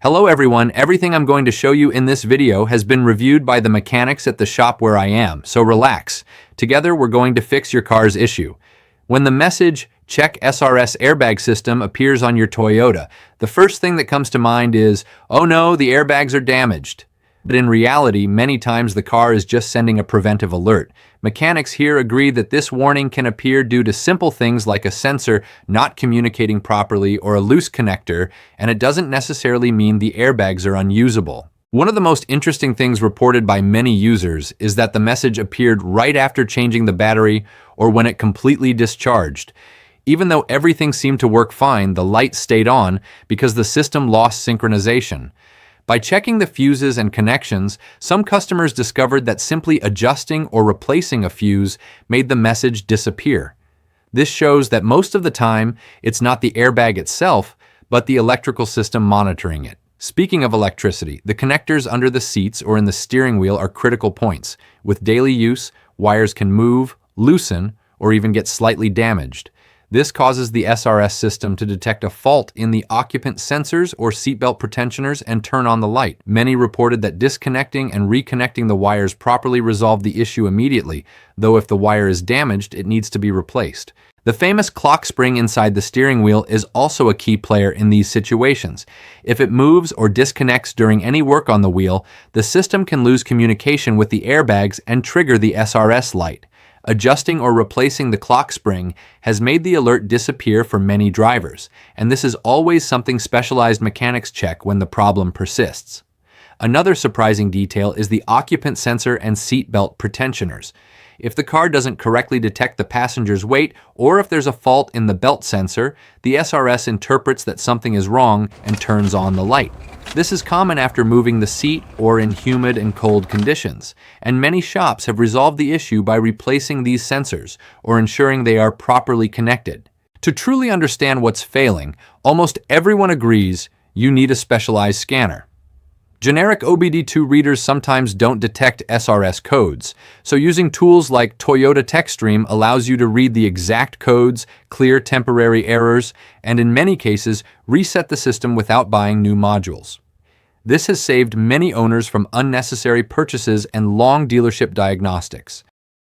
Hello everyone, everything I'm going to show you in this video has been reviewed by the mechanics at the shop where I am, so relax. Together we're going to fix your car's issue. When the message, Check SRS Airbag System appears on your Toyota, the first thing that comes to mind is, oh no, the airbags are damaged. But in reality, many times the car is just sending a preventive alert. Mechanics here agree that this warning can appear due to simple things like a sensor not communicating properly or a loose connector, and it doesn't necessarily mean the airbags are unusable. One of the most interesting things reported by many users is that the message appeared right after changing the battery or when it completely discharged. Even though everything seemed to work fine, the light stayed on because the system lost synchronization. By checking the fuses and connections, some customers discovered that simply adjusting or replacing a fuse made the message disappear. This shows that most of the time, it's not the airbag itself, but the electrical system monitoring it. Speaking of electricity, the connectors under the seats or in the steering wheel are critical points. With daily use, wires can move, loosen, or even get slightly damaged. This causes the SRS system to detect a fault in the occupant sensors or seatbelt pretensioners and turn on the light. Many reported that disconnecting and reconnecting the wires properly resolved the issue immediately, though if the wire is damaged, it needs to be replaced. The famous clock spring inside the steering wheel is also a key player in these situations. If it moves or disconnects during any work on the wheel, the system can lose communication with the airbags and trigger the SRS light. Adjusting or replacing the clock spring has made the alert disappear for many drivers, and this is always something specialized mechanics check when the problem persists. Another surprising detail is the occupant sensor and seatbelt pretensioners. If the car doesn't correctly detect the passenger's weight, or if there's a fault in the belt sensor, the SRS interprets that something is wrong and turns on the light. This is common after moving the seat or in humid and cold conditions, and many shops have resolved the issue by replacing these sensors or ensuring they are properly connected. To truly understand what's failing, almost everyone agrees you need a specialized scanner. Generic OBD2 readers sometimes don't detect SRS codes, so using tools like Toyota TechStream allows you to read the exact codes, clear temporary errors, and in many cases, reset the system without buying new modules. This has saved many owners from unnecessary purchases and long dealership diagnostics.